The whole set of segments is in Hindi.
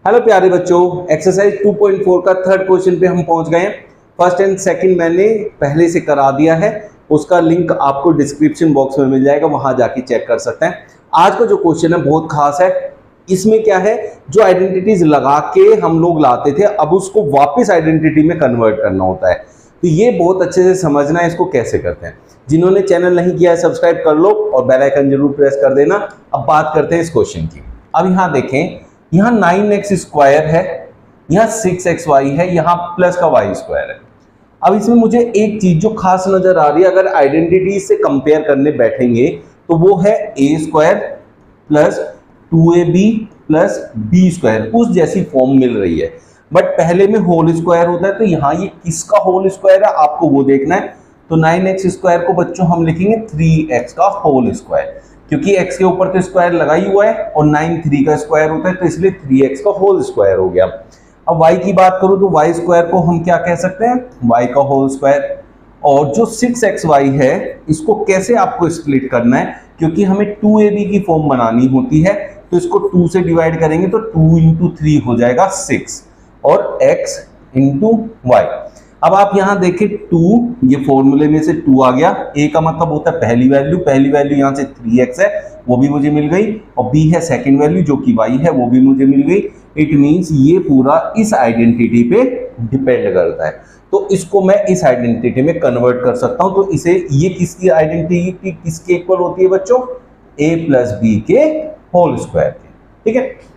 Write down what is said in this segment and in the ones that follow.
हेलो प्यारे बच्चों, एक्सरसाइज 2.4 का थर्ड क्वेश्चन पे हम पहुंच गए हैं। फर्स्ट एंड सेकंड मैंने पहले से करा दिया है, उसका लिंक आपको डिस्क्रिप्शन बॉक्स में मिल जाएगा, वहां जाके चेक कर सकते हैं। आज का जो क्वेश्चन है बहुत खास है। इसमें क्या है, जो आइडेंटिटीज लगा के हम लोग लाते थे, अब उसको वापस आइडेंटिटी में कन्वर्ट करना होता है। तो ये बहुत अच्छे से समझना है इसको कैसे करते हैं। जिन्होंने चैनल नहीं किया है सब्सक्राइब कर लो और बेल आइकन जरूर प्रेस कर देना। अब बात करते हैं इस क्वेश्चन की। अब यहाँ देखें, यहाँ 9x स्क्वायर है, यहाँ 6xy है, यहाँ प्लस का y स्क्वायर है। अब इसमें मुझे एक चीज जो खास नजर आ रही है, अगर आइडेंटिटी से कंपेयर करने बैठेंगे तो वो है a square plus 2ab plus b square, उस जैसी फॉर्म मिल रही है। बट पहले में होल स्क्वायर होता है, तो यहाँ ये किसका होल स्क्वायर है आपको वो देखना है। तो 9x स्क्वायर को बच्चों हम लिखेंगे 3x का होल स्क्वायर, क्योंकि x के ऊपर तो स्क्वायर लगा ही हुआ है और 9 3 का स्क्वायर होता है, तो इसलिए 3x का होल स्क्वायर हो गया। अब y की बात करूं तो y स्क्वायर को हम क्या कह सकते हैं, y का होल स्क्वायर। और जो 6xy है इसको कैसे आपको स्प्लिट करना है, क्योंकि हमें 2ab की फॉर्म बनानी होती है, तो इसको 2 से डिवाइड करेंगे तो 2 × 3 हो जाएगा 6 और x × y। अब आप यहां देखें 2, ये फॉर्मूले में से 2 आ गया। a का मतलब होता है पहली वैल्यू यहां से 3x है, वो भी मुझे मिल गई, और b है सेकंड वैल्यू जो कि y है, वो भी मुझे मिल गई। इट मींस ये पूरा इस आइडेंटिटी पे डिपेंड करता है, तो इसको मैं इस आइडेंटिटी में कन्वर्ट कर सकता हूं। तो इसे ये किसकी आइडेंटिटी किसके इक्वल होती है बच्चों, a + b के होल स्क्वायर के। ठीक है,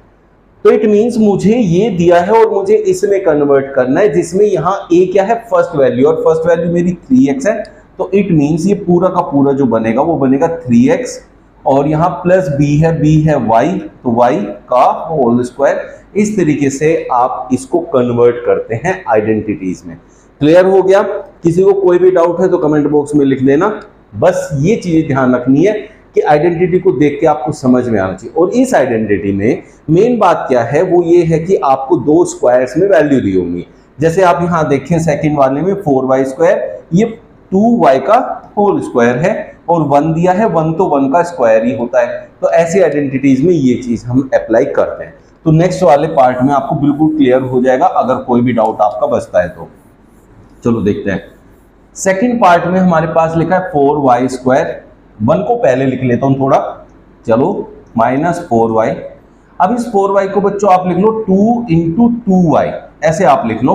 तो इट मींस मुझे ये दिया है और मुझे इसमें कन्वर्ट करना है, जिसमें यहाँ a क्या है, फर्स्ट वैल्यू, और फर्स्ट वैल्यू मेरी 3x है। तो इट मींस ये पूरा का पूरा जो बनेगा वो बनेगा 3x, और यहाँ प्लस b है y, तो y का होल स्क्वायर। इस तरीके से आप इसको कन्वर्ट करते हैं आइडेंटिटीज में। क्लियर हो गया? किसी को कोई भी डाउट है तो कमेंट बॉक्स में लिख देना। बस ये चीज ध्यान रखनी है कि आइडेंटिटी को देख के आपको समझ में आना चाहिए। और इस आइडेंटिटी में मेन बात क्या है, वो ये है कि आपको 2 स्क्वायर्स में वैल्यू दी होंगी। जैसे आप यहाँ देखें सेकंड वाले में 4y स्क्वायर, ये 2y का होल स्क्वायर है, और 1 दिया है, 1 तो 1 का स्क्वायर ही होता है। तो ऐसी आइडेंटिटीज में ये चीज हम अप्लाई करते हैं। तो नेक्स्ट वाले पार्ट में आपको बिल्कुल क्लियर हो जाएगा, अगर कोई भी डाउट आपका बचता है तो। चलो देखते हैं। सेकेंड पार्ट में हमारे पास लिखा है 4y स्क्वायर। 1 को पहले लिख लेता हूं थोड़ा, चलो, -4y। अब इस 4y को बच्चों आप लिख लो 2 × 2y, ऐसे आप लिख लो,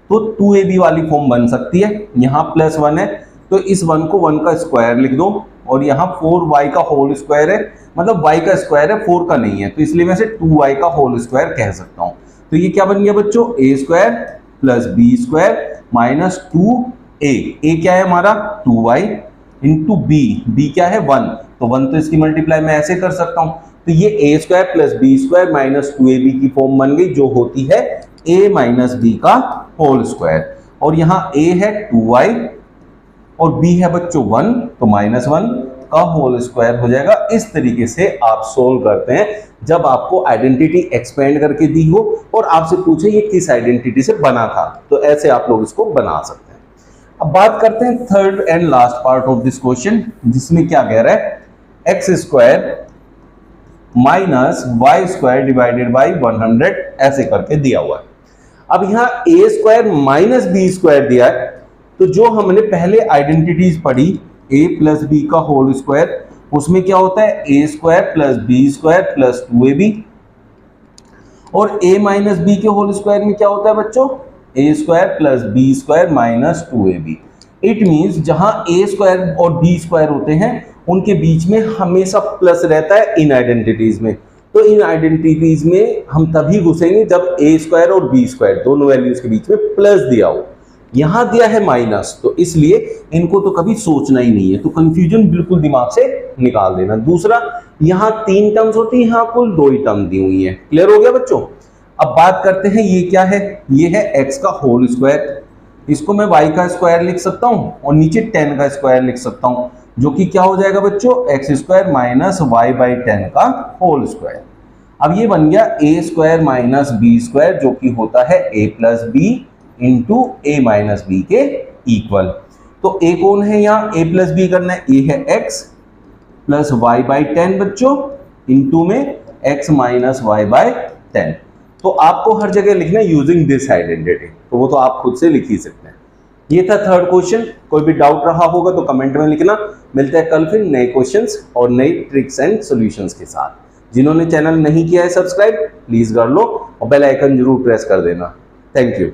तो 2ab वाली फॉर्म बन सकती है। यहाँ +1 है, तो इस 1 को 1 का स्क्वायर लिख दो, और यहाँ 4y का होल स्क्वायर है, मतलब y का स्क्वायर है, 4 का नहीं है, तो इसलिए मैं इसे 2y का होल स्क्वायर कह सकता हूँ। तो ये क्या बन गया बच्चों, a square plus b square minus 2a। a क्या है हमारा 2y इंटू b क्या है 1, तो 1 तो इसकी मल्टीप्लाई मैं ऐसे कर सकता हूं। तो ये a square plus b square minus 2ab की फॉर्म बन गई, जो होती है a माइनस b का होल स्क्वायर। और यहाँ a है 2y और b है बच्चों 1, तो -1 का होल स्क्वायर हो जाएगा। इस तरीके से आप सोल्व करते हैं जब आपको आइडेंटिटी एक्सपेंड करके दी हो और आपसे पूछे ये किस आइडेंटिटी से बना था, तो ऐसे आप लोग इसको बना सकते हैं। अब बात करते हैं third and last part of this question, जिसमें क्या कह रहा है, x square minus Y square divided by 100, ऐसे करके दिया हुआ है। अब यहाँ a square minus B square दिया है, तो जो हमने पहले आइडेंटिटीज पढ़ी a प्लस बी का होल स्क्वायर, उसमें क्या होता है a square plus B square plus 2ab, और a माइनस बी के होल स्क्वायर में क्या होता है बच्चों, a square plus B square minus 2ab। It means जहां a स्क्वायर और b स्क्वायर होते हैं उनके बीच में हमेशा प्लस रहता है इन आइडेंटिटीज में। तो इन आइडेंटिटीज में हम तभी घुसेंगे जब a स्क्वायर और b स्क्वायर दोनों वैल्यूज के बीच में प्लस दिया हो। यहां दिया है माइनस, तो इसलिए इनको तो कभी सोचना ही नहीं है, तो कंफ्यूजन बिल्कुल दिमाग से निकाल देना। दूसरा, यहां 3 टर्म्स होती है, यहां कुल 2 ही टर्म दी हुई है। क्लियर हो गया बच्चों? अब बात करते हैं, ये क्या है, ये है x का होल स्क्वायर, इसको मैं y का स्क्वायर लिख सकता हूं और नीचे 10 का स्क्वायर लिख सकता हूं, जो कि क्या हो जाएगा बच्चों, x square minus Y by 10 का होल स्क्वायर। अब ये बन गया a square minus B square, जो कि होता है a plus B into a minus B के इक्वल। तो a कौन है, यहाँ a प्लस बी करना है, a है x प्लस वाई बाई 10 बच्चों, इंटू में x माइनस वाई बाई 10। तो आपको हर जगह लिखना है यूजिंग दिस आइडेंटिटी, तो वो तो आप खुद से लिख ही सकते हैं। ये था थर्ड क्वेश्चन। कोई भी डाउट रहा होगा तो कमेंट में लिखना। मिलते हैं कल फिर नए क्वेश्चंस और नई ट्रिक्स एंड सॉल्यूशंस के साथ। जिन्होंने चैनल नहीं किया है सब्सक्राइब प्लीज कर लो और बेल आइकन जरूर प्रेस कर देना। Thank you.